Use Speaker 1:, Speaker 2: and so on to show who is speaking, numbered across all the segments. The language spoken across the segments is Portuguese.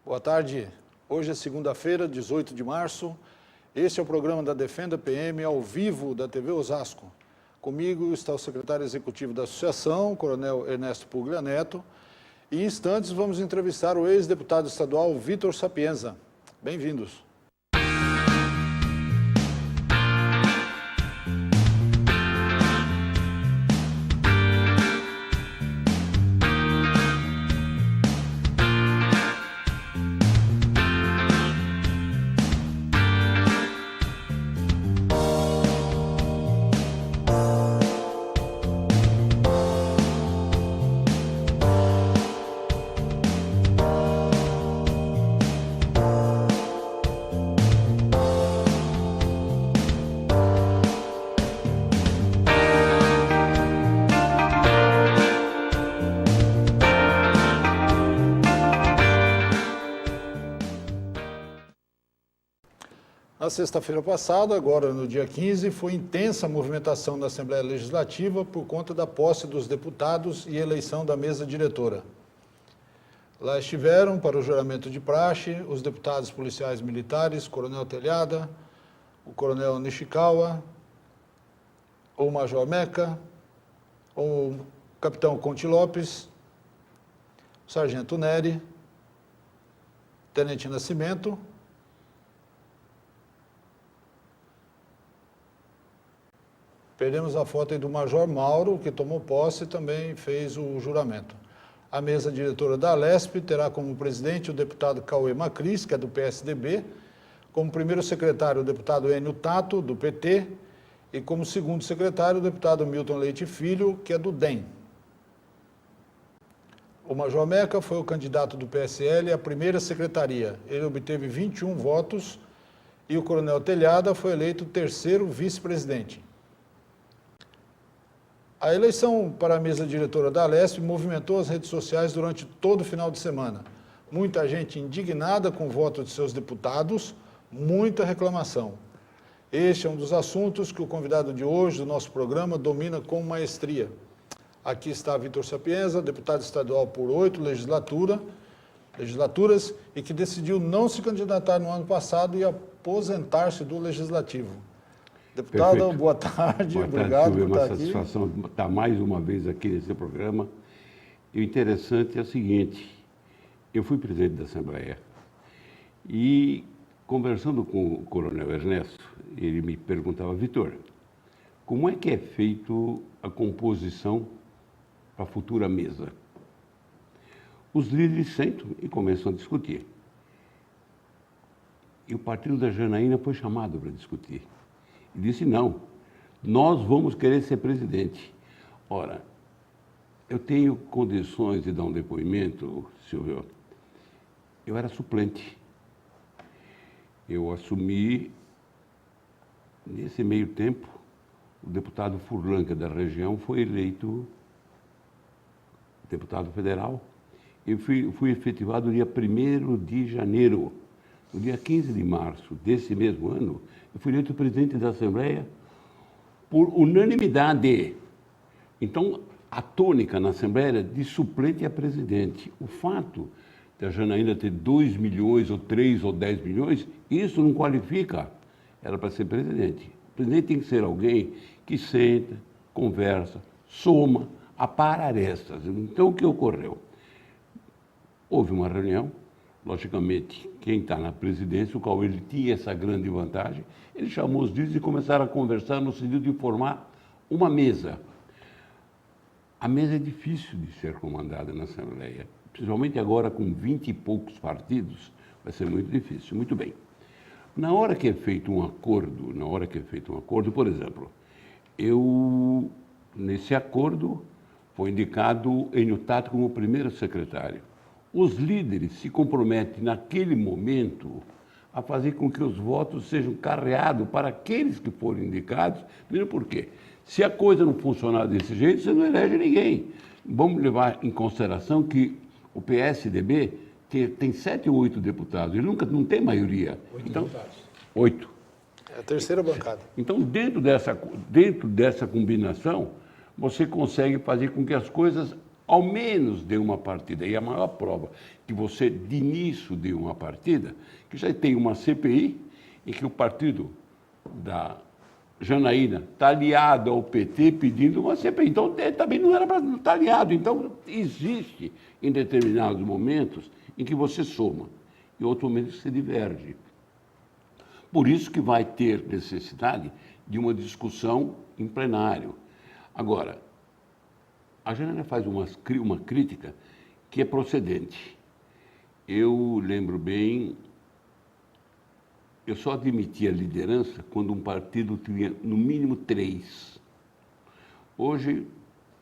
Speaker 1: Boa tarde. Hoje é segunda-feira, 18 de março. Este é o programa da Defenda PM ao vivo da TV Osasco. Comigo está o secretário executivo da associação, o coronel Ernesto Puglia Neto. E em instantes vamos entrevistar o ex-deputado estadual Vítor Sapienza. Bem-vindos. Na sexta-feira passada, agora no dia 15, foi intensa a movimentação da Assembleia Legislativa por conta da posse dos deputados e eleição da mesa diretora. Lá estiveram, para o juramento de praxe, os deputados policiais militares, Coronel Telhada, o Coronel Nishikawa, o Major Meca, o Capitão Conte Lopes, o Sargento Neri, Tenente Nascimento, perdemos a foto aí do Major Mauro, que tomou posse e também fez o juramento. A mesa diretora da Alesp terá como presidente o deputado Cauê Macris, que é do PSDB, como primeiro secretário o deputado Enio Tato, do PT, e como segundo secretário o deputado Milton Leite Filho, que é do DEM. O Major Meca foi o candidato do PSL à primeira secretaria. Ele obteve 21 votos e o Coronel Telhada foi eleito terceiro vice-presidente. A eleição para a mesa diretora da Alesp movimentou as redes sociais durante todo o final de semana. Muita gente indignada com o voto de seus deputados, muita reclamação. Este é um dos assuntos que o convidado de hoje do nosso programa domina com maestria. Aqui está Vítor Sapienza, deputado estadual por 8 legislaturas e que decidiu não se candidatar no ano passado e aposentar-se do Legislativo. Deputado,
Speaker 2: Perfeito.
Speaker 1: Boa tarde,
Speaker 2: Boa tarde,
Speaker 1: obrigado
Speaker 2: Silvio.
Speaker 1: por
Speaker 2: É
Speaker 1: estar
Speaker 2: uma
Speaker 1: aqui.
Speaker 2: satisfação estar mais uma vez aqui nesse programa. E o interessante é o seguinte, eu fui presidente da Assembleia e, conversando com o coronel Ernesto, ele me perguntava, Vítor, como é que é feito a composição para a futura mesa? Os líderes sentam e começam a discutir. E o partido da Janaína foi chamado para discutir. E disse, não, nós vamos querer ser presidente. Ora, eu tenho condições de dar um depoimento, Silvio. Eu era suplente. Eu assumi, nesse meio tempo, o deputado Furlan, que é da região, foi eleito deputado federal. Eu fui efetivado no dia 1º de janeiro. No dia 15 de março desse mesmo ano, eu fui eleito presidente da Assembleia por unanimidade. Então, a tônica na Assembleia era de suplente a presidente. O fato de a Janaína ter 2 milhões, ou 3 ou 10 milhões, isso não qualifica ela para ser presidente. O presidente tem que ser alguém que senta, conversa, soma, apara arestas. Então, o que ocorreu? Houve uma reunião. Logicamente, quem está na presidência, o qual ele tinha essa grande vantagem, ele chamou os líderes e começaram a conversar no sentido de formar uma mesa. A mesa é difícil de ser comandada na Assembleia, principalmente agora com 20 e poucos partidos, vai ser muito difícil. Muito bem. Na hora que é feito um acordo, por exemplo, nesse acordo, foi indicado Enio Tato como primeiro secretário. Os líderes se comprometem, naquele momento, a fazer com que os votos sejam carreados para aqueles que forem indicados. Primeiro por quê? Se a coisa não funcionar desse jeito, você não elege ninguém. Vamos levar em consideração que o PSDB tem 7 ou 8 deputados, ele não tem maioria.
Speaker 3: 8
Speaker 2: então,
Speaker 3: deputados.
Speaker 2: 8.
Speaker 1: É a terceira bancada.
Speaker 2: Então, dentro dessa combinação, você consegue fazer com que as coisas ao menos dê uma partida. E a maior prova que você, de início, deu uma partida, que já tem uma CPI em que o partido da Janaína está aliado ao PT pedindo uma CPI. Então, também não era para estar aliado. Então, existe, em determinados momentos, em que você soma, e outros momentos que se diverge. Por isso que vai ter necessidade de uma discussão em plenário. Agora, a Janaína faz uma crítica que é procedente. Eu lembro bem, eu só admiti a liderança quando um partido tinha, no mínimo, 3. Hoje,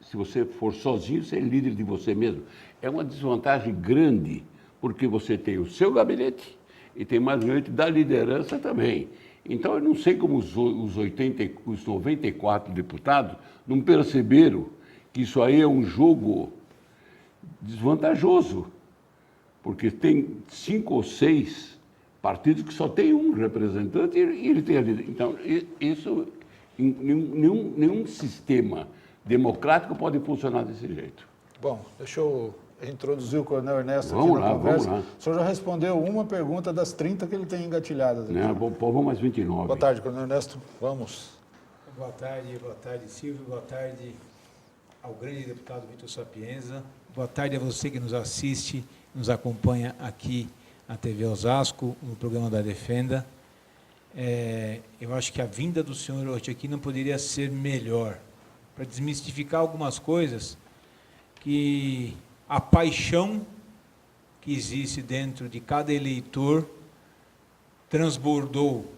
Speaker 2: se você for sozinho, você é líder de você mesmo. É uma desvantagem grande, porque você tem o seu gabinete e tem mais gente da liderança também. Então, eu não sei como os 94 deputados não perceberam que isso aí é um jogo desvantajoso, porque tem 5 ou 6 partidos que só tem um representante e ele tem a liderança. Então, isso, nenhum sistema democrático pode funcionar desse jeito.
Speaker 1: Bom, deixa eu introduzir o Coronel Ernesto
Speaker 2: Vamos
Speaker 1: aqui
Speaker 2: lá,
Speaker 1: na conversa.
Speaker 2: vamos lá.
Speaker 1: O senhor já respondeu uma pergunta das 30 que ele tem engatilhadas aqui.
Speaker 2: Né? Vamos mais 29.
Speaker 1: Boa tarde, Coronel Ernesto. Vamos.
Speaker 3: Boa tarde, Silvio. Boa tarde ao grande deputado Vitor Sapienza. Boa tarde a você que nos assiste, nos acompanha aqui na TV Osasco, no programa da Defenda. Eu acho que a vinda do senhor hoje aqui não poderia ser melhor, para desmistificar algumas coisas que a paixão que existe dentro de cada eleitor transbordou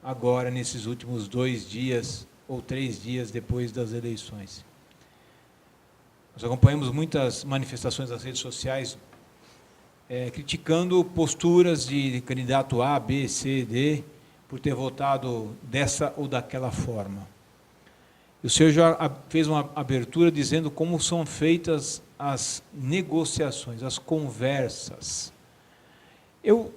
Speaker 3: agora nesses últimos 2 dias ou 3 dias depois das eleições. Nós acompanhamos muitas manifestações nas redes sociais criticando posturas de candidato A, B, C, D, por ter votado dessa ou daquela forma. O senhor já fez uma abertura dizendo como são feitas as negociações, as conversas. Eu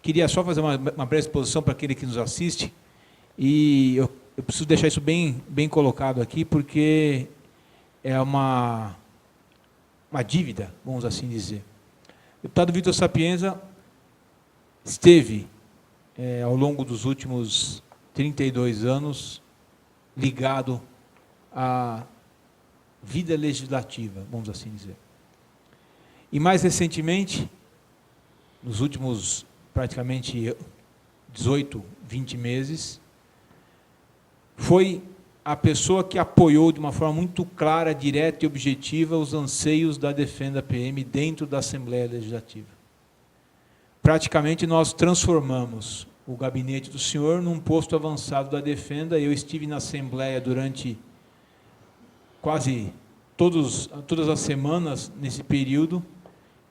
Speaker 3: queria só fazer uma breve exposição para aquele que nos assiste, e eu preciso deixar isso bem colocado aqui, porque é uma dívida, vamos assim dizer. O deputado Vitor Sapienza esteve, ao longo dos últimos 32 anos, ligado à vida legislativa, vamos assim dizer. E mais recentemente, nos últimos praticamente 18, 20 meses, foi a pessoa que apoiou de uma forma muito clara, direta e objetiva os anseios da Defenda PM dentro da Assembleia Legislativa. Praticamente nós transformamos o gabinete do senhor num posto avançado da Defenda. Eu estive na Assembleia durante quase todas as semanas nesse período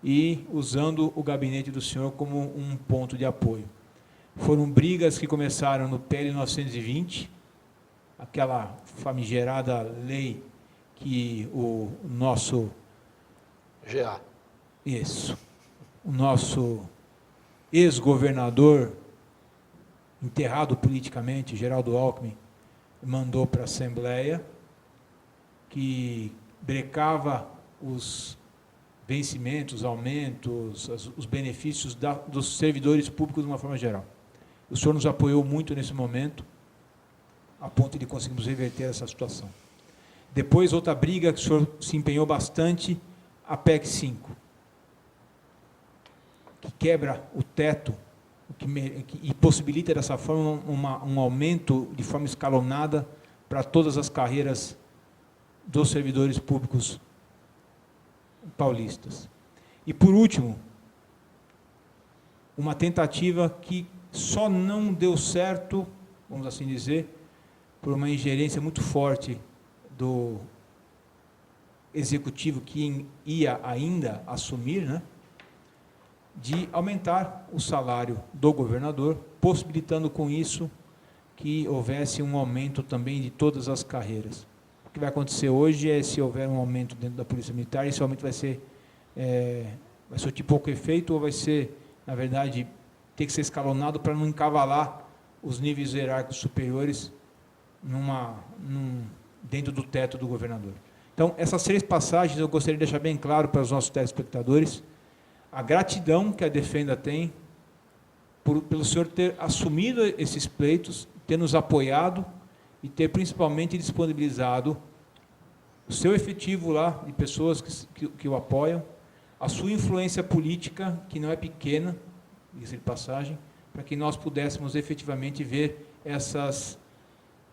Speaker 3: e usando o gabinete do senhor como um ponto de apoio. Foram brigas que começaram no PL 920, aquela famigerada lei que o nosso...
Speaker 1: GA.
Speaker 3: Isso. O nosso ex-governador, enterrado politicamente, Geraldo Alckmin, mandou para a Assembleia, que brecava os vencimentos, aumentos, os benefícios dos servidores públicos de uma forma geral. O senhor nos apoiou muito nesse momento, a ponto de conseguirmos reverter essa situação. Depois, outra briga que o senhor se empenhou bastante, a PEC 5, que quebra o teto e possibilita, dessa forma, um aumento de forma escalonada para todas as carreiras dos servidores públicos paulistas. E, por último, uma tentativa que só não deu certo, vamos assim dizer, por uma ingerência muito forte do executivo que ia ainda assumir, né, de aumentar o salário do governador, possibilitando com isso que houvesse um aumento também de todas as carreiras. O que vai acontecer hoje é, se houver um aumento dentro da Polícia Militar, esse aumento vai surtir pouco efeito, ou vai ser, na verdade, ter que ser escalonado para não encavalar os níveis hierárquicos superiores dentro do teto do governador. Então, essas 3 passagens eu gostaria de deixar bem claro para os nossos telespectadores a gratidão que a Defenda tem pelo senhor ter assumido esses pleitos, ter nos apoiado e ter principalmente disponibilizado o seu efetivo lá de pessoas que o apoiam, a sua influência política, que não é pequena, diga-se de passagem, para que nós pudéssemos efetivamente ver essas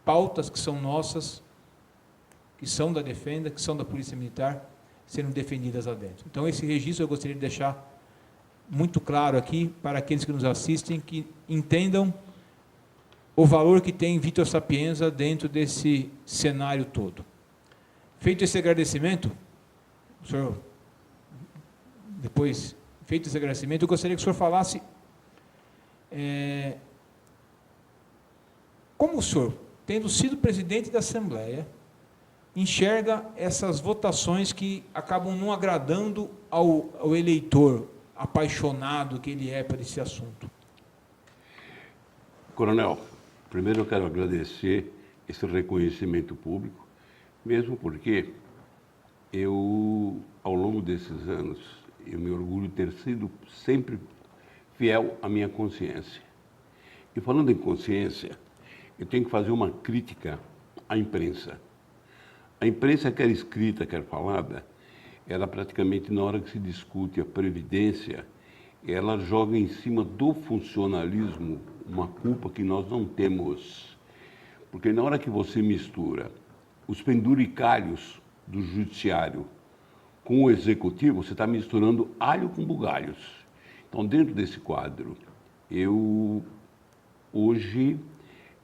Speaker 3: pautas que são nossas, que são da Defenda, que são da Polícia Militar, sendo defendidas lá dentro. Então, esse registro eu gostaria de deixar muito claro aqui para aqueles que nos assistem, que entendam o valor que tem Vítor Sapienza dentro desse cenário todo. Feito esse agradecimento, senhor, depois, feito esse agradecimento, eu gostaria que o senhor falasse como o senhor, tendo sido presidente da Assembleia, enxerga essas votações que acabam não agradando ao eleitor apaixonado que ele é por esse assunto.
Speaker 2: Coronel, primeiro eu quero agradecer esse reconhecimento público, mesmo porque eu, ao longo desses anos, eu me orgulho de ter sido sempre fiel à minha consciência. E falando em consciência, eu tenho que fazer uma crítica à imprensa. A imprensa, quer escrita, quer falada, ela praticamente, na hora que se discute a Previdência, ela joga em cima do funcionalismo uma culpa que nós não temos. Porque na hora que você mistura os penduricalhos do judiciário com o executivo, você está misturando alho com bugalhos. Então, dentro desse quadro, eu hoje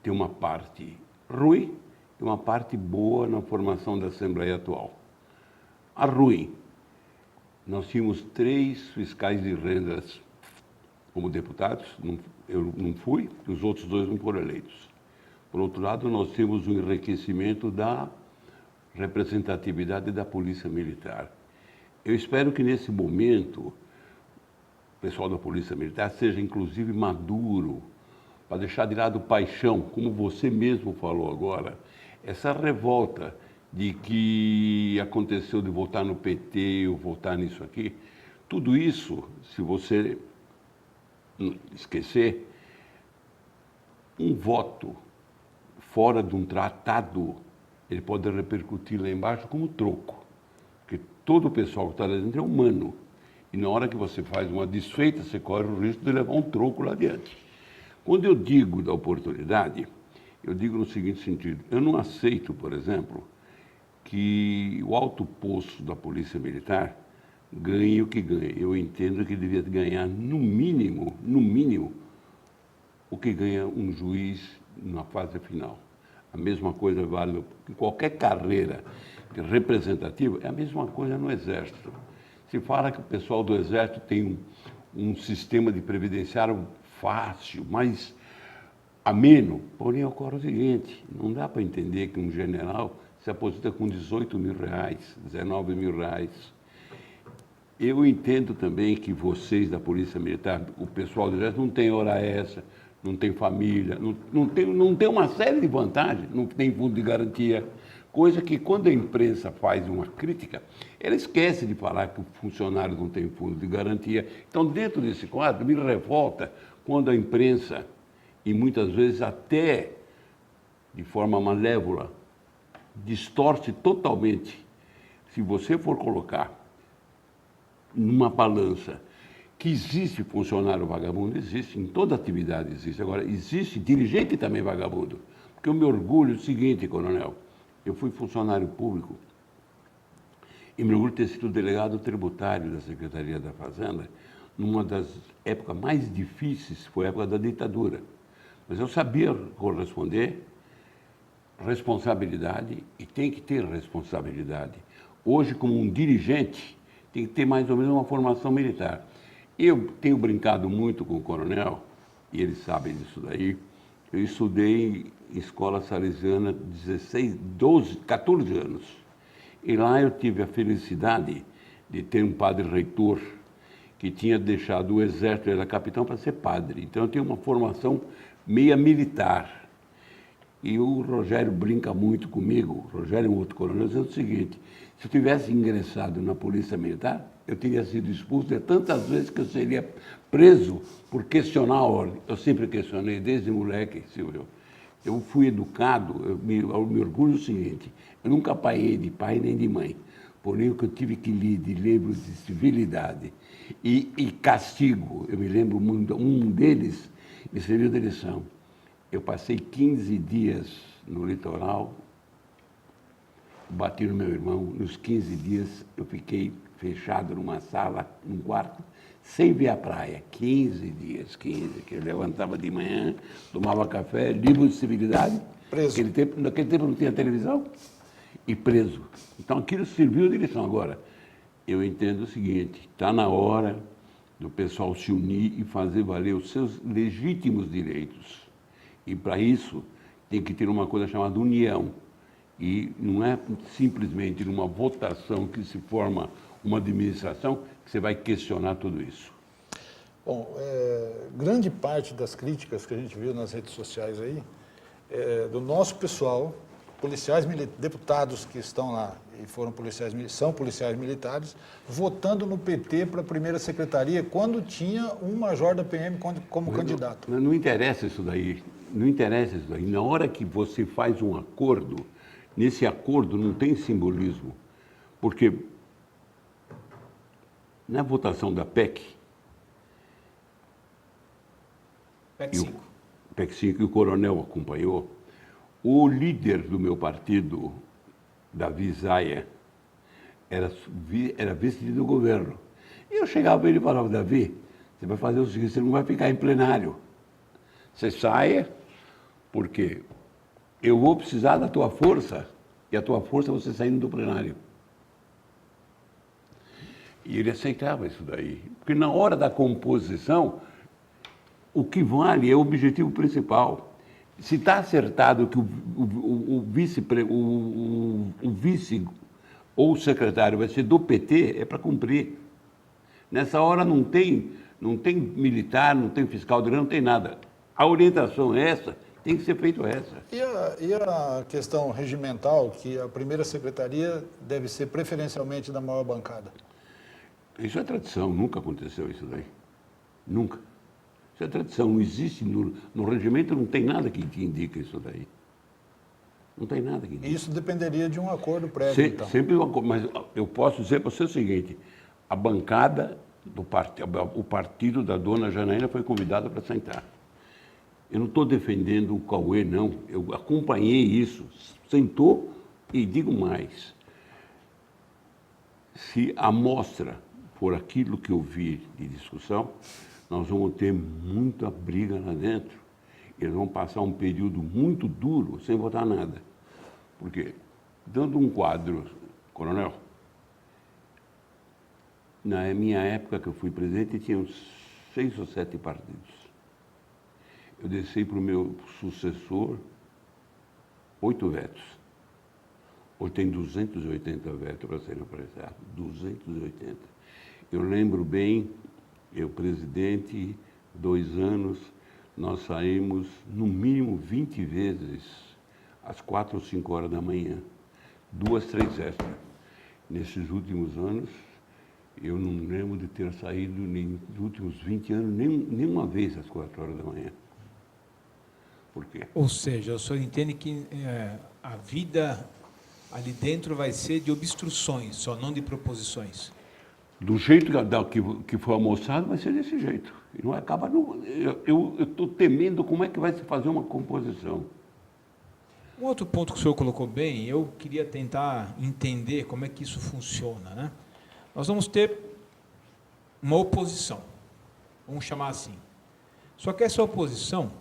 Speaker 2: tenho uma parte ruim e uma parte boa na formação da Assembleia atual. A ruim, nós tínhamos 3 fiscais de rendas como deputados, eu não fui, os outros 2 não foram eleitos. Por outro lado, nós temos o enriquecimento da representatividade da Polícia Militar. Eu espero que nesse momento o pessoal da Polícia Militar seja inclusive maduro para deixar de lado paixão, como você mesmo falou agora, essa revolta de que aconteceu de votar no PT ou votar nisso aqui, tudo isso, se você esquecer, um voto fora de um tratado, ele pode repercutir lá embaixo como troco, porque todo o pessoal que está lá dentro é humano, e na hora que você faz uma desfeita, você corre o risco de levar um troco lá adiante. Quando eu digo da oportunidade, eu digo no seguinte sentido, eu não aceito, por exemplo, que o alto posto da Polícia Militar ganhe o que ganha. Eu entendo que devia ganhar, no mínimo, o que ganha um juiz na fase final. A mesma coisa vale em qualquer carreira representativa, é a mesma coisa no Exército. Se fala que o pessoal do Exército tem um sistema de previdenciário fácil, mais ameno, porém ocorre o seguinte, não dá para entender que um general se aposenta com 18 mil reais, 19 mil reais. Eu entendo também que vocês da Polícia Militar, o pessoal do Exército não tem hora extra, não tem família, não tem uma série de vantagens, não tem fundo de garantia, coisa que quando a imprensa faz uma crítica, ela esquece de falar que o funcionário não tem fundo de garantia. Então, dentro desse quadro, me revolta quando a imprensa, e muitas vezes até de forma malévola, distorce totalmente. Se você for colocar numa balança que existe funcionário vagabundo, existe, em toda atividade existe. Agora, existe dirigente também vagabundo. Porque eu me orgulho do seguinte, coronel, eu fui funcionário público e me orgulho de ter sido delegado tributário da Secretaria da Fazenda numa das épocas mais difíceis, foi a época da ditadura. Mas eu sabia corresponder, responsabilidade, e tem que ter responsabilidade. Hoje, como um dirigente, tem que ter mais ou menos uma formação militar. Eu tenho brincado muito com o coronel, e eles sabem disso daí. Eu estudei em escola salesiana 14 anos. E lá eu tive a felicidade de ter um padre reitor que tinha deixado o exército, ele era capitão, para ser padre. Então eu tenho uma formação meia militar. E o Rogério brinca muito comigo, o Rogério é um outro coronel, dizendo o seguinte: se eu tivesse ingressado na Polícia Militar, eu teria sido expulso de tantas vezes que eu seria preso por questionar a ordem. Eu sempre questionei, desde moleque, Silvio. Eu fui educado, eu me orgulho do seguinte: eu nunca apanhei de pai nem de mãe. Porém, o que eu tive que ler de livros de civilidade e castigo, eu me lembro muito, um deles me serviu de lição. Eu passei 15 dias no litoral, bati no meu irmão. Nos 15 dias eu fiquei fechado numa sala, num quarto, sem ver a praia. 15 dias, que eu levantava de manhã, tomava café, livro de civilidade.
Speaker 1: Preso.
Speaker 2: Naquele tempo não tinha televisão, e preso. Então aquilo serviu de lição. Agora, eu entendo o seguinte: está na hora do pessoal se unir e fazer valer os seus legítimos direitos. E para isso tem que ter uma coisa chamada união. E não é simplesmente numa votação que se forma uma administração que você vai questionar tudo isso.
Speaker 1: Bom, grande parte das críticas que a gente viu nas redes sociais aí, do nosso pessoal, policiais, deputados que estão lá e são policiais militares, votando no PT para a primeira secretaria, quando tinha um major da PM como candidato.
Speaker 2: Não interessa isso daí. Não interessa isso daí. Na hora que você faz um acordo, nesse acordo não tem simbolismo. Porque na votação da PEC,
Speaker 3: PEC 5.
Speaker 2: PEC 5, e o coronel acompanhou, o líder do meu partido, Davi Zaia, era vice do governo. E eu chegava para ele e falava: Davi, você vai fazer o seguinte, você não vai ficar em plenário. Você saia, porque eu vou precisar da tua força, e a tua força é você saindo do plenário. E ele aceitava isso daí. Porque na hora da composição, o que vale é o objetivo principal. Se está acertado que o vice ou o secretário vai ser do PT, é para cumprir. Nessa hora não tem militar, não tem fiscal de grana, não tem nada. A orientação é essa, tem que ser feito essa.
Speaker 1: E a questão regimental, que a primeira secretaria deve ser preferencialmente da maior bancada?
Speaker 2: Isso é tradição, nunca aconteceu isso daí. Nunca. Isso é tradição, não existe, no regimento não tem nada que indica isso daí. Não tem nada que indica.
Speaker 1: Isso dependeria de um acordo prévio, então.
Speaker 2: Sempre um acordo, mas eu posso dizer para você o seguinte: a bancada o partido da dona Janaína foi convidado para sentar. Eu não estou defendendo o Cauê, não. Eu acompanhei isso, sentou, e digo mais: se a mostra for aquilo que eu vi de discussão, nós vamos ter muita briga lá dentro. Eles vão passar um período muito duro sem votar nada. Porque, dando um quadro, coronel, na minha época que eu fui presidente, tinha uns 6 ou 7 partidos. Eu desci para o meu sucessor 8 vetos. Hoje tem 280 vetos para serem apreciados. 280. Eu lembro bem, eu presidente, 2 anos, nós saímos no mínimo 20 vezes às 4 ou 5 horas da manhã. 2, 3 extras. Nesses últimos anos, eu não lembro de ter saído nos últimos 20 anos nenhuma vez às 4 horas da manhã. Por quê?
Speaker 3: Ou seja, o senhor entende que a vida ali dentro vai ser de obstruções, só não de proposições.
Speaker 2: Do jeito que foi almoçado, vai ser desse jeito. E não acaba. Eu estou temendo como é que vai se fazer uma composição.
Speaker 3: Um outro ponto que o senhor colocou bem, eu queria tentar entender como é que isso funciona, né? Nós vamos ter uma oposição, vamos chamar assim. Só que essa oposição,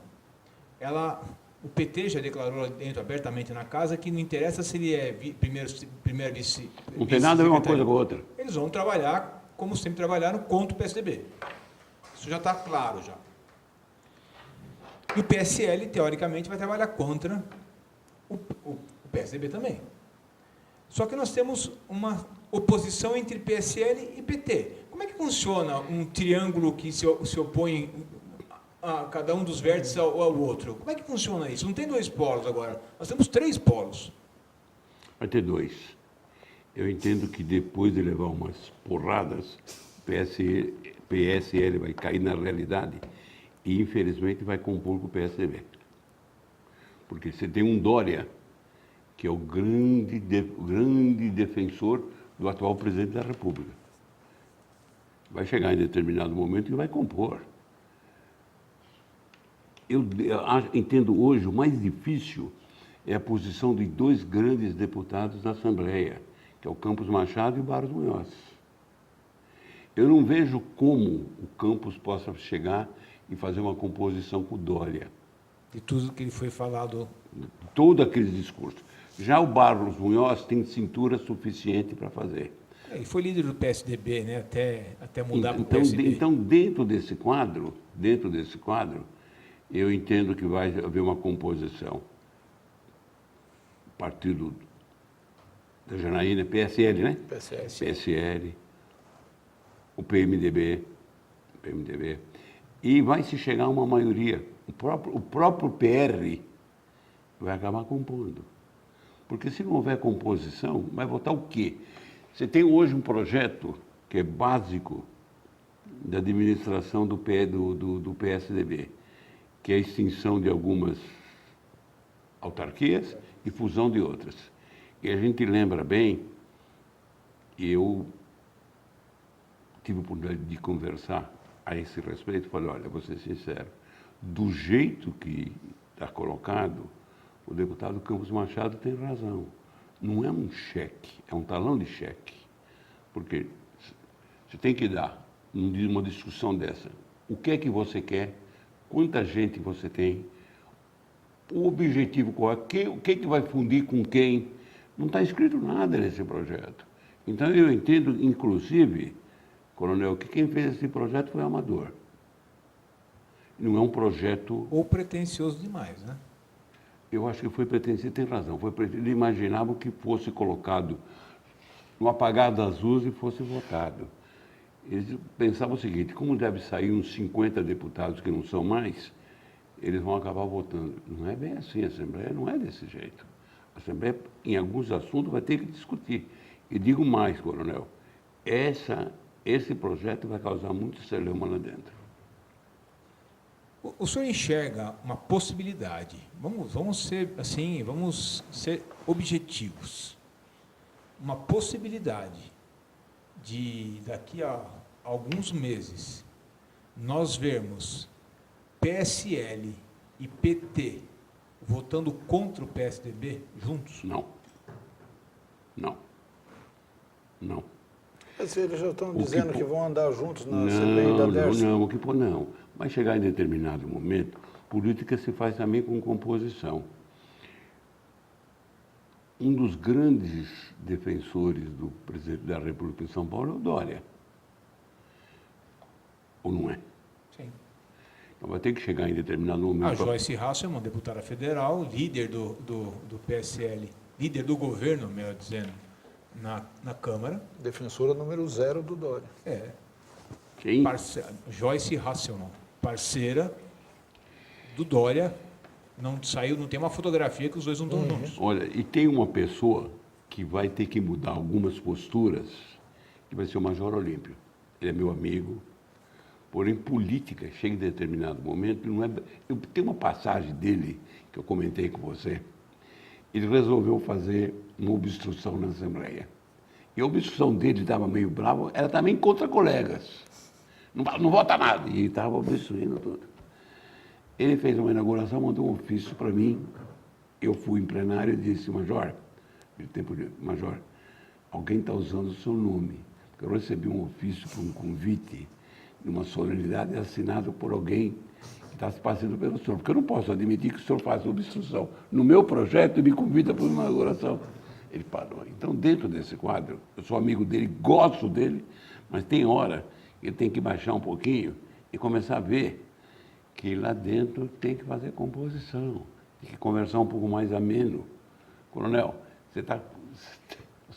Speaker 3: o PT já declarou lá dentro abertamente na casa que não interessa se ele é primeiro vice.
Speaker 2: Não tem nada a ver uma coisa com a outra.
Speaker 3: Eles vão trabalhar, como sempre trabalharam, contra o PSDB. Isso já está claro já. E o PSL, teoricamente, vai trabalhar contra o PSDB também. Só que nós temos uma oposição entre PSL e PT. Como é que funciona um triângulo que se opõe cada um dos vértices ao outro. Como é que funciona isso? Não tem 2 polos agora, nós temos 3 polos.
Speaker 2: Vai ter 2. Eu entendo que depois de levar umas porradas, o PSL vai cair na realidade e, infelizmente, vai compor com o PSDB. Porque você tem um Dória, que é o grande defensor do atual presidente da República. Vai chegar em determinado momento e vai compor. Eu entendo hoje, o mais difícil é a posição de 2 grandes deputados da Assembleia, que é o Campos Machado e o Barros Munhoz. Eu não vejo como o Campos possa chegar e fazer uma composição com o Dória.
Speaker 3: De tudo que ele foi falado.
Speaker 2: Todo aquele discurso. Já o Barros Munhoz tem cintura suficiente para fazer.
Speaker 3: Ele foi líder do PSDB, né? Até mudar para o PSDB.
Speaker 2: Então, dentro desse quadro, eu entendo que vai haver uma composição. Partido da Janaína, PSL, né? PSL, o PMDB, e vai se chegar a uma maioria. O próprio PR vai acabar compondo. Porque se não houver composição, vai votar o quê? Você tem hoje um projeto que é básico da administração do PSDB, que é a extinção de algumas autarquias e fusão de outras. E a gente lembra bem, eu tive a oportunidade de conversar a esse respeito, falei, olha, vou ser sincero, do jeito que está colocado, o deputado Campos Machado tem razão. Não é um cheque, é um talão de cheque. Porque você tem que dar, numa discussão dessa, o que é que você quer, quanta gente você tem, o objetivo qual é, o que é que vai fundir com quem. Não está escrito nada nesse projeto. Então eu entendo, inclusive, coronel, que quem fez esse projeto foi amador. Não é um projeto...
Speaker 3: Ou pretensioso demais, né?
Speaker 2: Eu acho que foi pretensioso, tem razão. Ele imaginava que fosse colocado no apagar das luzes e fosse votado. Eles pensavam o seguinte, como deve sair uns 50 deputados que não são mais, eles vão acabar votando. Não é bem assim, a Assembleia não é desse jeito. A Assembleia, em alguns assuntos, vai ter que discutir. E digo mais, coronel, esse projeto vai causar muito celeuma lá dentro.
Speaker 3: O senhor enxerga uma possibilidade, vamos ser assim, vamos ser objetivos, uma possibilidade de daqui a alguns meses nós vermos PSL e PT votando contra o PSDB juntos?
Speaker 2: Não.
Speaker 1: Mas eles já estão dizendo que vão andar juntos na CPI da Dersa.
Speaker 2: Não. Vai chegar em determinado momento, política se faz também com composição. Um dos grandes defensores do presidente da República de São Paulo é o Dória. Ou não é?
Speaker 3: Sim.
Speaker 2: Então vai ter que chegar em determinado momento...
Speaker 3: A Joyce Hasselmann, deputada federal, líder do PSL, líder do governo, melhor dizendo, na Câmara.
Speaker 1: Defensora número 0 do Dória.
Speaker 2: Quem?
Speaker 3: Joyce Hasselmann, parceira do Dória, não tem uma fotografia que os dois não estão juntos.
Speaker 2: Olha, e tem uma pessoa que vai ter que mudar algumas posturas, que vai ser o Major Olímpio. Ele é meu amigo, porém política, chega em determinado momento, não é... Eu tenho uma passagem dele, que eu comentei com você, ele resolveu fazer uma obstrução na Assembleia. E a obstrução dele estava meio bravo, era também contra colegas. Não vota nada. E estava obstruindo tudo. Ele fez uma inauguração, mandou um ofício para mim. Eu fui em plenário e disse, Major, alguém está usando o seu nome. Porque eu recebi um ofício para um convite, numa solenidade assinado por alguém que está se passando pelo senhor. Porque eu não posso admitir que o senhor faça obstrução. No meu projeto, me convida para uma inauguração. Ele parou. Então, dentro desse quadro, eu sou amigo dele, gosto dele, mas tem hora que ele tem que baixar um pouquinho e começar a ver que lá dentro tem que fazer composição, tem que conversar um pouco mais ameno. Coronel,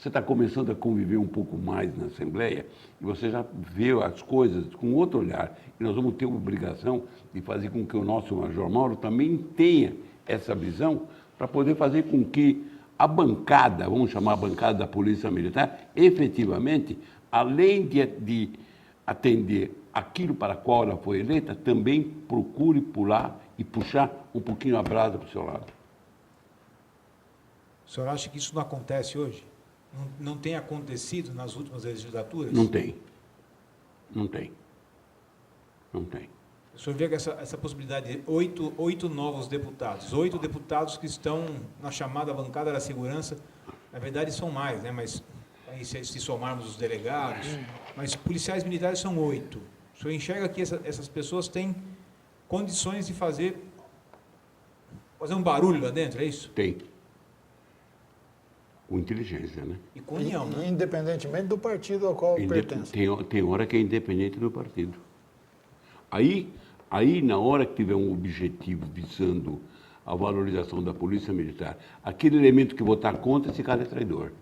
Speaker 2: você está começando a conviver um pouco mais na Assembleia e você já vê as coisas com outro olhar. E nós vamos ter a obrigação de fazer com que o nosso Major Mauro também tenha essa visão para poder fazer com que a bancada, vamos chamar a bancada da Polícia Militar, efetivamente, além de atender aquilo para o qual ela foi eleita, também procure pular e puxar um pouquinho a brasa para o seu lado.
Speaker 3: O senhor acha que isso não acontece hoje? Não tem acontecido nas últimas legislaturas?
Speaker 2: Não tem. Não tem. Não tem.
Speaker 3: O senhor vê que essa possibilidade de oito novos deputados, 8 deputados que estão na chamada bancada da segurança, na verdade são mais, né? Mas aí, se somarmos os delegados, mas policiais militares são 8. O senhor enxerga que essas pessoas têm condições de fazer um barulho lá dentro, é isso?
Speaker 2: Tem. Com inteligência, né?
Speaker 3: E com união, né?
Speaker 1: Independentemente do partido ao qual pertence.
Speaker 2: Tem hora que é independente do partido. Aí, na hora que tiver um objetivo visando a valorização da Polícia Militar, aquele elemento que votar contra, esse cara é traidor.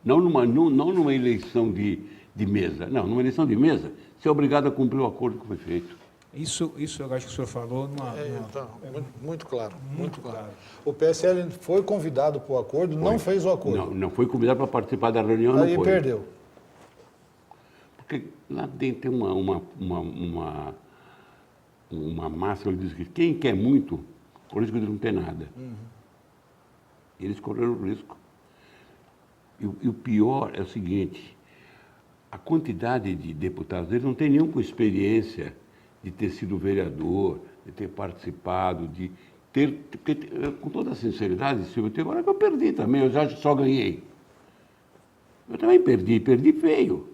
Speaker 2: Não numa eleição de mesa. Não, numa eleição de mesa, você é obrigado a cumprir o acordo que foi feito.
Speaker 3: Isso eu acho que o senhor falou
Speaker 1: Muito claro. Muito claro. O PSL foi convidado para o acordo, não fez o acordo.
Speaker 2: Não foi convidado para participar da reunião, não
Speaker 1: Aí
Speaker 2: foi.
Speaker 1: perdeu.
Speaker 2: Porque lá dentro tem uma máxima que diz que quem quer muito, corre o risco de não ter nada. Eles correram o risco. E o pior é o seguinte, a quantidade de deputados, eles não têm nenhum com experiência de ter sido vereador, de ter participado, de ter... Porque, com toda a sinceridade, Silvio, tem hora que eu perdi também, eu já só ganhei. Eu também perdi feio.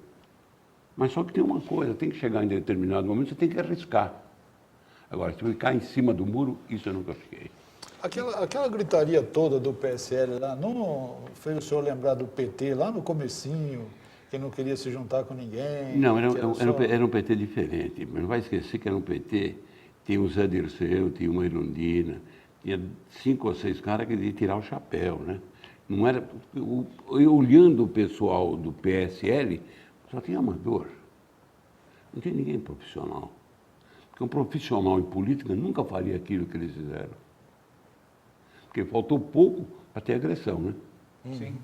Speaker 2: Mas só que tem uma coisa, tem que chegar em determinado momento, você tem que arriscar. Agora, se ficar em cima do muro, isso eu nunca fiquei.
Speaker 1: Aquela gritaria toda do PSL lá, não fez o senhor lembrar do PT lá no comecinho, que não queria se juntar com ninguém?
Speaker 2: Não, era um PT diferente. Mas não vai esquecer que era um PT, tinha o Zé Dirceu, tinha uma Irundina, tinha 5 ou 6 caras que iam tirar o chapéu, né? Não era, olhando o pessoal do PSL, só tinha amador. Não tinha ninguém profissional. Porque um profissional em política nunca faria aquilo que eles fizeram. Porque faltou pouco para ter agressão, né?
Speaker 3: Sim.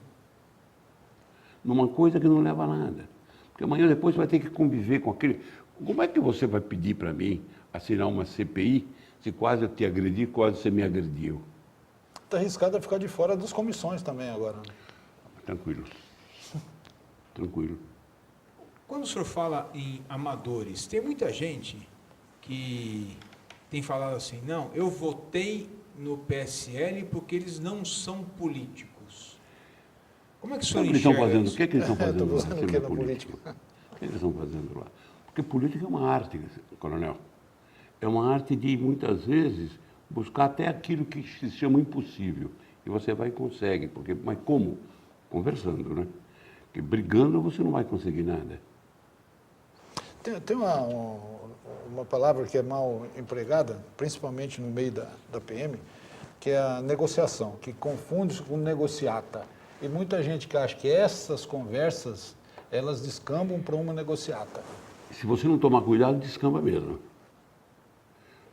Speaker 2: Numa coisa que não leva a nada. Porque amanhã depois você vai ter que conviver com aquele... Como é que você vai pedir para mim assinar uma CPI se quase eu te agredi, quase você me agrediu?
Speaker 1: Está arriscado a ficar de fora das comissões também agora.
Speaker 2: Tranquilo. Tranquilo.
Speaker 3: Quando o senhor fala em amadores, tem muita gente que tem falado assim, não, eu votei no PSL porque eles não são políticos. Como é que o senhor enxerga isso?
Speaker 2: O que é que eles estão fazendo lá?
Speaker 1: Estou fazendo o que na política?
Speaker 2: O que eles estão fazendo lá? Porque política é uma arte, coronel. É uma arte de, muitas vezes, buscar até aquilo que se chama impossível. E você vai e consegue. Mas como? Conversando, né? Porque brigando você não vai conseguir nada.
Speaker 1: Tem uma palavra que é mal empregada, principalmente no meio da PM, que é a negociação, que confunde com negociata. E muita gente que acha que essas conversas, elas descambam para uma negociata.
Speaker 2: Se você não tomar cuidado, descamba mesmo.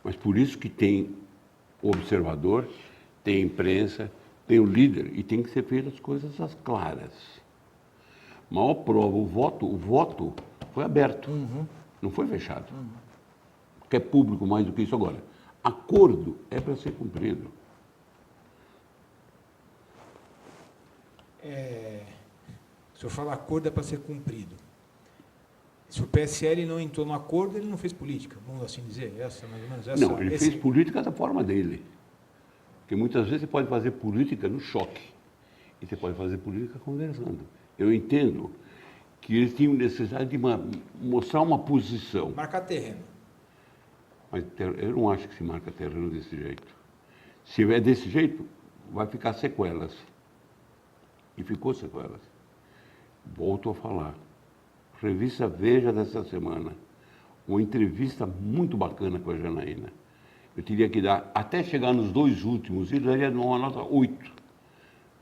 Speaker 2: Mas por isso que tem o observador, tem a imprensa, tem o líder, e tem que ser feitas as coisas às claras. Maior prova, o voto foi aberto, não foi fechado. Porque é público mais do que isso agora. Acordo é para ser cumprido.
Speaker 3: O senhor fala acordo é para ser cumprido. Se o PSL não entrou no acordo, ele não fez política, vamos assim dizer? Mais ou menos essa,
Speaker 2: Não, ele fez política da forma dele. Porque muitas vezes você pode fazer política no choque. E você pode fazer política conversando. Eu entendo que eles tinham necessidade de mostrar uma posição.
Speaker 3: Marcar terreno.
Speaker 2: Mas eu não acho que se marca terreno desse jeito. Se é desse jeito, vai ficar sequelas. E ficou sequelas. Volto a falar. Revista Veja dessa semana. Uma entrevista muito bacana com a Janaína. Eu teria que dar, até chegar nos 2 últimos, ele daria uma nota 8.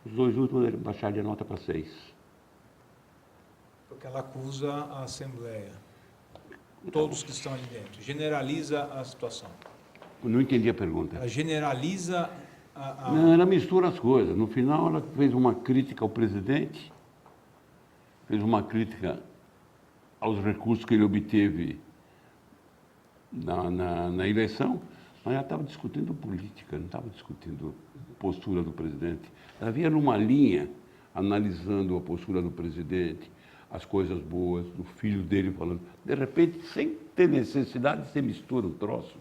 Speaker 2: Os 2 últimos ele baixaria a nota para 6.
Speaker 3: Porque ela acusa a Assembleia, todos que estão ali dentro, generaliza a situação.
Speaker 2: Eu não entendi a pergunta.
Speaker 3: Ela generaliza
Speaker 2: Não, ela mistura as coisas. No final, ela fez uma crítica ao presidente, fez uma crítica aos recursos que ele obteve na eleição, mas ela estava discutindo política, não estava discutindo postura do presidente. Ela vinha numa linha, analisando a postura do presidente, as coisas boas, do filho dele falando. De repente, sem ter necessidade, você mistura o troço.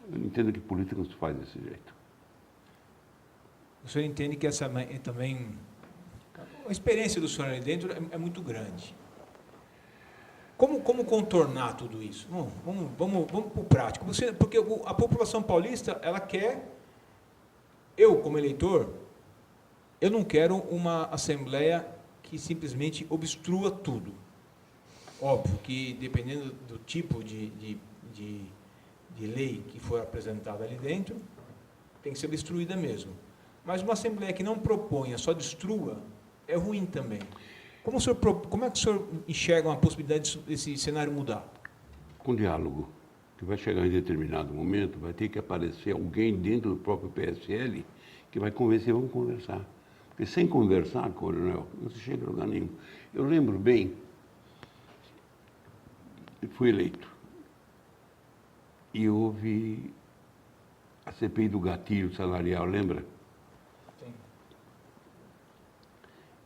Speaker 2: Eu não entendo que política não se faz desse jeito.
Speaker 3: O senhor entende que essa também... A experiência do senhor ali dentro é muito grande. Como contornar tudo isso? Vamos para o prático. Porque a população paulista, ela quer... Eu, como eleitor, eu não quero uma Assembleia que simplesmente obstrua tudo. Óbvio que, dependendo do tipo de lei que for apresentada ali dentro, tem que ser obstruída mesmo. Mas uma Assembleia que não proponha, só destrua, é ruim também. Como é que o senhor enxerga uma possibilidade desse cenário mudar?
Speaker 2: Com diálogo, que vai chegar em determinado momento, vai ter que aparecer alguém dentro do próprio PSL que vai convencer, vamos conversar. Porque sem conversar, coronel, não se chega a lugar nenhum. Eu lembro bem, fui eleito, e houve a CPI do gatilho salarial, lembra?
Speaker 3: Sim.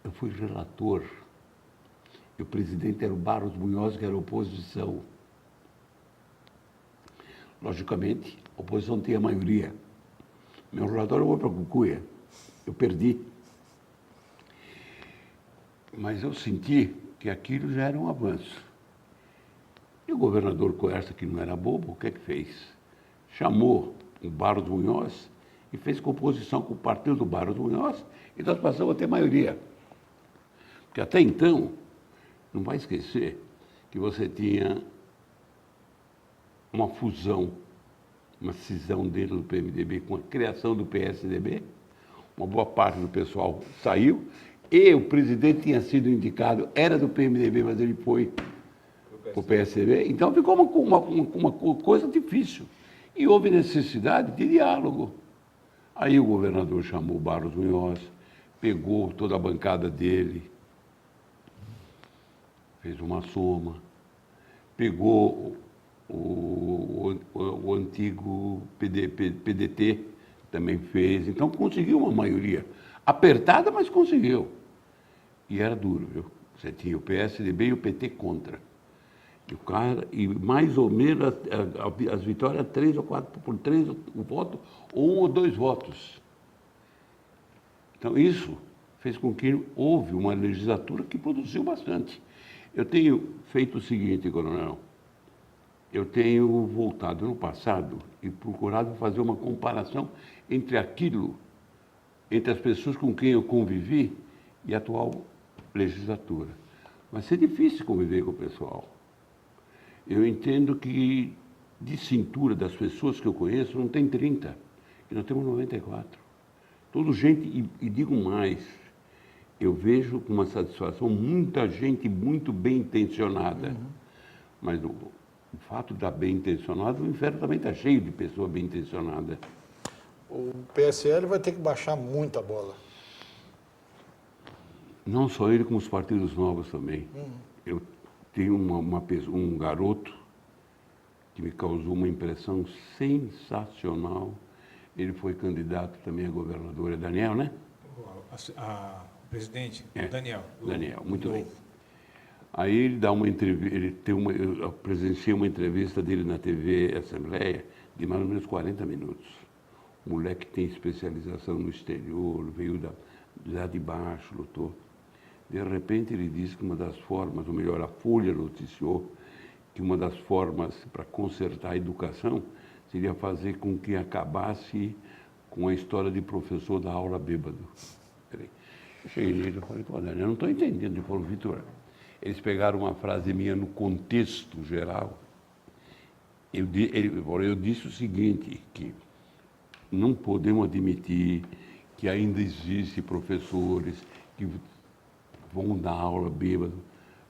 Speaker 2: Eu fui relator, e o presidente era o Barros Munhoz, que era a oposição. Logicamente, a oposição tinha a maioria. Meu relatório foi para a Cucuia, eu perdi. Mas eu senti que aquilo já era um avanço. E o governador Coerça, que não era bobo, o que é que fez? Chamou o Barros Munhoz e fez composição com o partido do Barros Munhoz e nós passamos a ter maioria. Porque até então, não vai esquecer que você tinha uma fusão, uma cisão dentro do PMDB com a criação do PSDB, uma boa parte do pessoal saiu, e o presidente tinha sido indicado, era do PMDB, mas ele foi para o PSDB, então ficou uma coisa difícil. E houve necessidade de diálogo. Aí o governador chamou o Barros Munhoz, pegou toda a bancada dele, fez uma soma, pegou o antigo PDT, também fez, então conseguiu uma maioria. Apertada, mas conseguiu. E era duro, viu? Você tinha o PSDB e o PT contra. E mais ou menos as vitórias 3 ou 4 por 3 o voto, ou 1 ou 2 votos. Então isso fez com que houve uma legislatura que produziu bastante. Eu tenho feito o seguinte, coronel, eu tenho voltado no passado e procurado fazer uma comparação entre as pessoas com quem eu convivi e a atual legislatura. Vai ser difícil conviver com o pessoal. Eu entendo que de cintura das pessoas que eu conheço não tem 30, e nós temos 94. Toda gente, e digo mais, eu vejo com uma satisfação muita gente muito bem intencionada. Mas o fato da bem intencionada, o inferno também está cheio de pessoa bem intencionada.
Speaker 1: O PSL vai ter que baixar muito a bola.
Speaker 2: Não só ele, como os partidos novos também. Eu tenho um garoto que me causou uma impressão sensacional. Ele foi candidato também a governador, é Daniel, né?
Speaker 3: O presidente,
Speaker 2: É,
Speaker 3: Daniel.
Speaker 2: Daniel, muito bem. Aí ele dá uma entrevista, eu presenciei uma entrevista dele na TV Assembleia de mais ou menos 40 minutos. O moleque tem especialização no exterior, veio lá de baixo, lutou. De repente ele disse que uma das formas, ou melhor, a Folha noticiou que uma das formas para consertar a educação seria fazer com que acabasse com a história de professor da aula bêbado. Eu cheguei nele e falei, pô, Daniel, eu não estou entendendo. Ele falou, Vitor, eles pegaram uma frase minha no contexto geral. Eu disse o seguinte, que não podemos admitir que ainda existem professores que vão dar aula bêbado.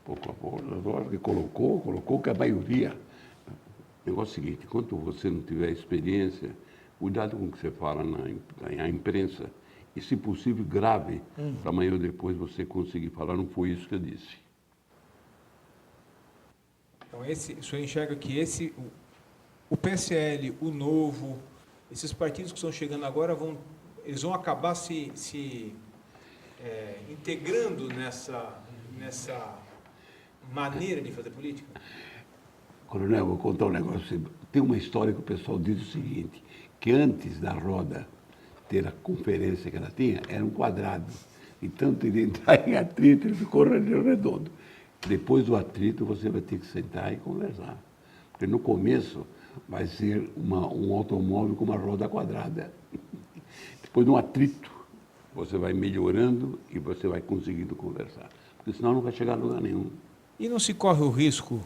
Speaker 2: pouco a pouco, agora que colocou que a maioria. O negócio é o seguinte, enquanto você não tiver experiência, cuidado com o que você fala na imprensa e, se possível, grave, para amanhã ou depois você conseguir falar, não foi isso que eu disse.
Speaker 3: Então, o senhor enxerga que o PSL, o Novo, esses partidos que estão chegando agora, eles vão acabar se integrando nessa maneira de fazer política?
Speaker 2: Coronel, vou contar um negócio para você. Tem uma história que o pessoal diz o seguinte, que antes da roda ter a conferência que ela tinha, era um quadrado. E tanto ele entrar em atrito, ele ficou redondo. Depois do atrito, você vai ter que sentar e conversar. Porque no começo vai ser um automóvel com uma roda quadrada. Depois do atrito, você vai melhorando e você vai conseguindo conversar. Porque senão não vai chegar a lugar nenhum.
Speaker 3: E não se corre o risco,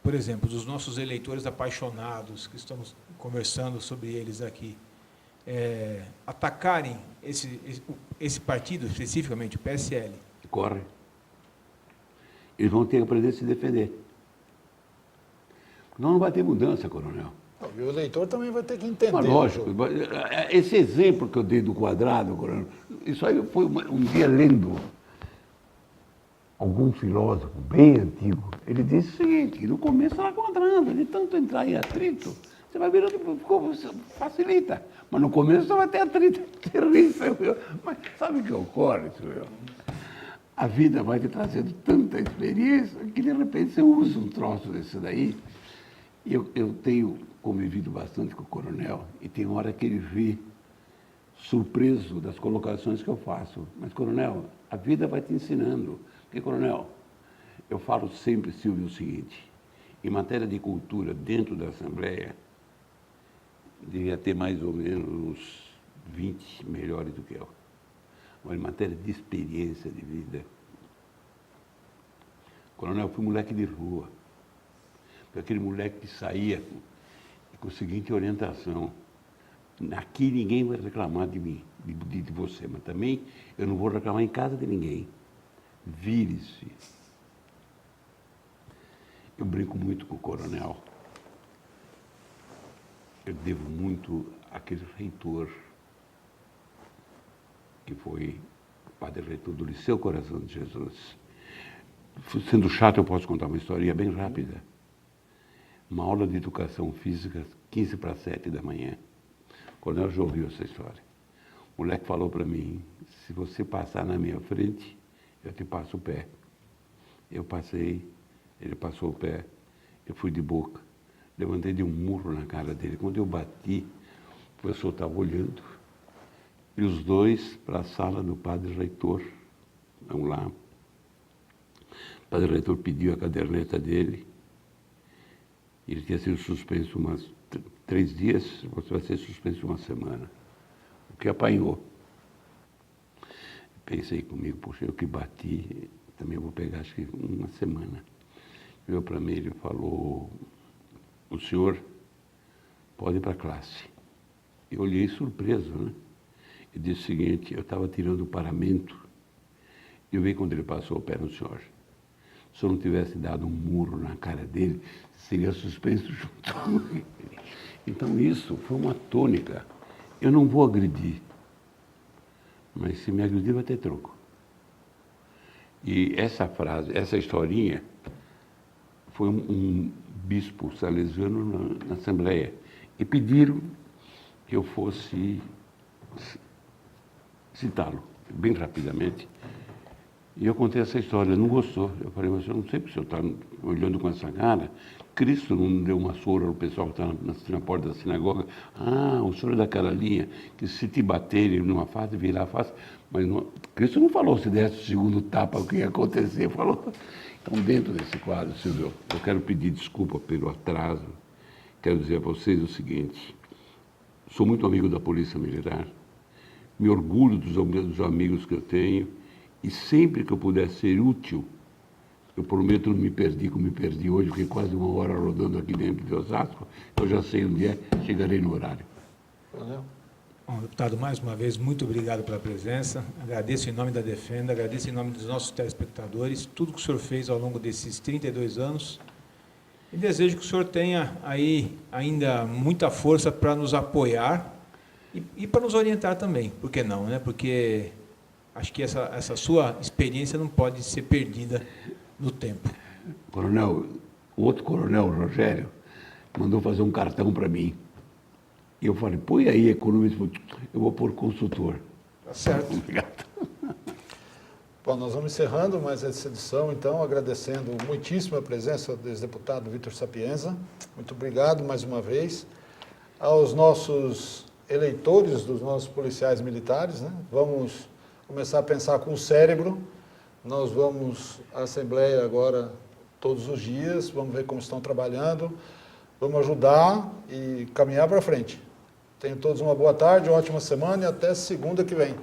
Speaker 3: por exemplo, dos nossos eleitores apaixonados, que estamos conversando sobre eles aqui, atacarem esse partido, especificamente o PSL?
Speaker 2: Corre. Eles vão ter que aprender a se defender. Senão não vai ter mudança, coronel.
Speaker 1: E o eleitor também vai ter que entender.
Speaker 2: Mas lógico, esse exemplo que eu dei do quadrado, coronel, isso aí foi um dia lendo algum filósofo bem antigo. Ele disse o seguinte, que no começo era quadrado, de tanto entrar em atrito, você vai ver que facilita. Mas no começo você vai ter atrito terrível. Mas sabe o que ocorre, senhor? A vida vai te trazendo tanta experiência que, de repente, você usa um troço desse daí. E eu tenho convivido bastante com o coronel e tem hora que ele vê surpreso das colocações que eu faço. Mas, coronel, a vida vai te ensinando. Porque, coronel, eu falo sempre, Silvio, o seguinte, em matéria de cultura, dentro da Assembleia, devia ter mais ou menos uns 20 melhores do que eu. Mas em matéria de experiência de vida, coronel, eu fui moleque de rua. Foi aquele moleque que saía com a seguinte orientação: aqui ninguém vai reclamar de mim, de você, mas também eu não vou reclamar em casa de ninguém. Vire-se. Eu brinco muito com o coronel. Eu devo muito àquele reitor, que foi o padre reitor do Liceu Coração de Jesus. Sendo chato, eu posso contar uma historinha bem rápida. Uma aula de educação física, 15 para 7 da manhã. O coronel já ouviu essa história. O moleque falou para mim, se você passar na minha frente, eu te passo o pé. Eu passei, ele passou o pé, eu fui de boca, levantei de um murro na cara dele. Quando eu bati, o professor estava olhando, e os dois para a sala do padre reitor. Vamos lá. O padre reitor pediu a caderneta dele. Ele tinha sido suspenso 3 dias, você vai ser suspenso 1 semana. O que apanhou. Pensei comigo, poxa, eu que bati, também vou pegar acho que 1 semana. Veio para mim, ele falou, o senhor pode ir para a classe. Eu olhei surpreso, né? E disse o seguinte, eu estava tirando o paramento, e eu vi quando ele passou o pé no senhor. Se eu não tivesse dado um murro na cara dele, seria suspenso junto com ele. Então isso foi uma tônica. Eu não vou agredir, mas se me agredir vai ter troco. E essa frase, essa historinha, foi um bispo salesiano na Assembleia. E pediram que eu fosse citá-lo, bem rapidamente. E eu contei essa história, ele não gostou. Eu falei, mas eu não sei porque o senhor está olhando com essa cara. Cristo não deu uma surra ao pessoal que está na porta da sinagoga. Ah, o senhor é daquela linha, que se te baterem numa face, virar a face. Mas não, Cristo não falou se desse o segundo tapa o que ia acontecer. Falou. Então, dentro desse quadro, Silvio, eu quero pedir desculpa pelo atraso. Quero dizer a vocês o seguinte, sou muito amigo da Polícia Militar, me orgulho dos amigos que eu tenho, e sempre que eu puder ser útil, eu prometo não me perdi como me perdi hoje, fiquei quase 1 hora rodando aqui dentro de Osasco, eu já sei onde é, chegarei no horário.
Speaker 1: Coronel,
Speaker 3: Bom, deputado, mais uma vez, muito obrigado pela presença. Agradeço em nome da Defenda, agradeço em nome dos nossos telespectadores, tudo que o senhor fez ao longo desses 32 anos. E desejo que o senhor tenha aí ainda muita força para nos apoiar e para nos orientar também. Por que não, né? Porque acho que essa sua experiência não pode ser perdida no tempo.
Speaker 2: Coronel, o outro coronel, Rogério, mandou fazer um cartão para mim. E eu falei, põe aí economista, eu vou pôr consultor.
Speaker 1: Tá certo.
Speaker 2: Obrigado.
Speaker 1: Bom, nós vamos encerrando mais essa edição, então, agradecendo muitíssimo a presença do ex-deputado Vítor Sapienza. Muito obrigado mais uma vez. Aos nossos eleitores, dos nossos policiais militares, né? Vamos começar a pensar com o cérebro. Nós vamos à Assembleia agora todos os dias, vamos ver como estão trabalhando, vamos ajudar e caminhar para frente. Tenham todos uma boa tarde, uma ótima semana e até segunda que vem.